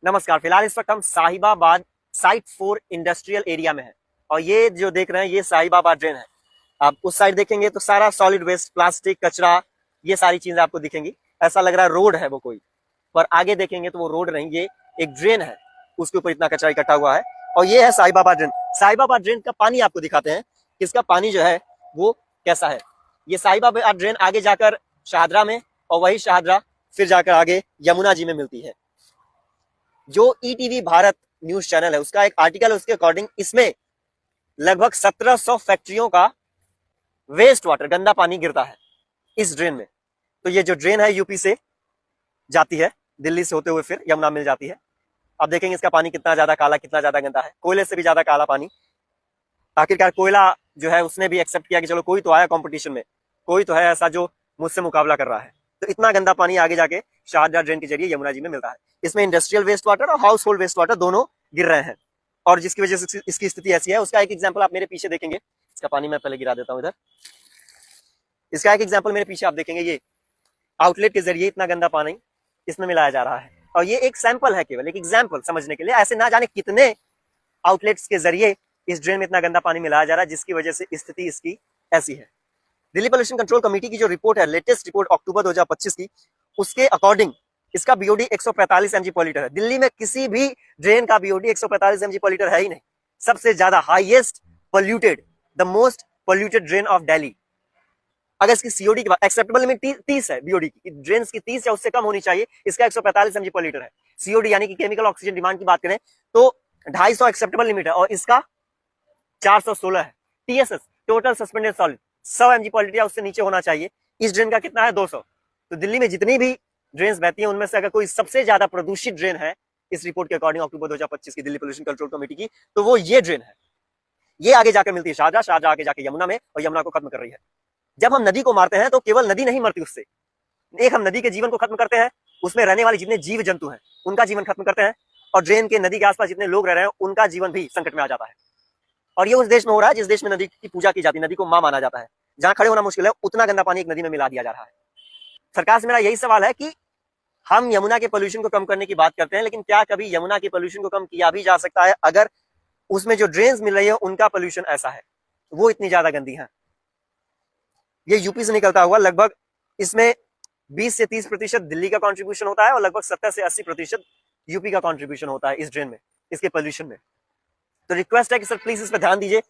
नमस्कार। फिलहाल इस वक्त हम साहिबाबाद साइट 4 इंडस्ट्रियल एरिया में है और ये जो देख रहे हैं ये साहिबाबाद ड्रेन है। आप उस साइड देखेंगे तो सारा सॉलिड वेस्ट, प्लास्टिक, कचरा, ये सारी चीजें आपको दिखेंगी। ऐसा लग रहा है रोड है वो कोई, पर आगे देखेंगे तो वो रोड नहीं, ये एक ड्रेन है, उसके ऊपर इतना कचरा इकट्ठा हुआ है। और ये है साहिबाबाद ड्रेन। साहिबाबाद ड्रेन का पानी आपको दिखाते हैं कि इसका पानी जो है वो कैसा है। ये साहिबाबाद ड्रेन आगे जाकर शाहदरा में, और वही शाहदरा फिर जाकर आगे यमुना जी में मिलती है। जो ईटीवी भारत न्यूज चैनल है उसका एक आर्टिकल है, उसके अकॉर्डिंग इसमें लगभग 1700 फैक्ट्रियों का वेस्ट वाटर, गंदा पानी गिरता है इस ड्रेन में। तो ये जो ड्रेन है यूपी से जाती है, दिल्ली से होते हुए फिर यमुना मिल जाती है। आप देखेंगे इसका पानी कितना ज्यादा काला, कितना ज्यादा गंदा है, कोयले से भी ज्यादा काला पानी। आखिरकार कोयला जो है उसने भी एक्सेप्ट किया कि चलो कोई तो आया कंपटीशन में, कोई तो है ऐसा जो मुझसे मुकाबला कर रहा है। तो इतना गंदा पानी आगे जाके शाहदरा ड्रेन के जरिए यमुना जी में मिलता है। इसमें इंडस्ट्रियल वेस्ट वाटर और हाउस होल्ड वेस्ट वाटर दोनों गिर रहे हैं, और जिसकी वजह से इसकी स्थिति ऐसी है। उसका एक एग्जाम्पल आप मेरे पीछे देखेंगे। इसका पानी मैं पहले गिरा देता हूँ इधर। इसका एक एग्जाम्पल मेरे पीछे आप देखेंगे, ये आउटलेट के जरिए इतना गंदा पानी इसमें मिलाया जा रहा है। और ये एक सैंपल है, केवल एक एग्जाम्पल समझने के लिए। ऐसे ना जाने कितने आउटलेट्स के जरिए इस ड्रेन में इतना गंदा पानी मिलाया जा रहा है, जिसकी वजह से स्थिति इसकी ऐसी है। दिल्ली पोल्यूशन कंट्रोल कमेटी की जो रिपोर्ट है, लेटेस्ट रिपोर्ट अक्टूबर 2025 की, उसके अकॉर्डिंग इसका बीओडी 145 mg पर लीटर है। दिल्ली में किसी भी ड्रेन का बीओडी 145 mg पर लीटर है ही नहीं। सबसे ज्यादा highest polluted, the most polluted drain of Delhi. अगर इसकी सीओडी की बात, एक्सेप्टेबल लिमिट 30 है बीओडी की, ड्रेन की 30 या उससे कम होनी चाहिए। इसका 145 mg पर लीटर है। सीओडी यानी कि केमिकल ऑक्सीजन डिमांड की बात करें तो 250 एक्सेप्टेबल लिमिट है, और इसका 416 है। TSS, total suspended solid, 100 mg पर लीटर या उससे नीचे होना चाहिए। इस ड्रेन का कितना है? 200। तो दिल्ली में जितनी भी ड्रेन्स बहती हैं उनमें से अगर कोई सबसे ज्यादा प्रदूषित ड्रेन है इस रिपोर्ट के अकॉर्डिंग अक्टूबर 2025 की दिल्ली पोल्यूशन कंट्रोल कमेटी की, तो वो ये ड्रेन है। ये आगे जाकर मिलती है शाहजहां, शाहजहां आगे जाके यमुना में, और यमुना को खत्म कर रही है। जब हम नदी को मारते हैं तो केवल नदी नहीं मरती उससे, एक हम नदी के जीवन को खत्म करते हैं, उसमें रहने वाले जितने जीव जंतु हैं उनका जीवन खत्म करते हैं, और ड्रेन के, नदी के आसपास जितने लोग रह रहे हैं उनका जीवन भी संकट में आ जाता है। और ये उस देश में हो रहा है जिस देश में नदी की पूजा की जाती है, नदी को मां माना जाता है। जहां खड़े होना मुश्किल है उतना गंदा पानी एक नदी में मिला दिया जा रहा है। सरकार से मेरा यही सवाल है कि हम यमुना के पोल्यूशन को कम करने की बात करते हैं, लेकिन क्या कभी यमुना के पोल्यूशन को कम किया भी जा सकता है अगर उसमें जो ड्रेन्स मिल रही है उनका पोल्यूशन ऐसा है, वो इतनी ज्यादा गंदी है। ये यूपी से निकलता हुआ लगभग इसमें 20 से 30% दिल्ली का कंट्रीब्यूशन होता है, और लगभग 70 से 80% यूपी का कंट्रीब्यूशन होता है इस ड्रेन में, इसके पोल्यूशन में। तो रिक्वेस्ट है कि सर प्लीज इस पर ध्यान दीजिए।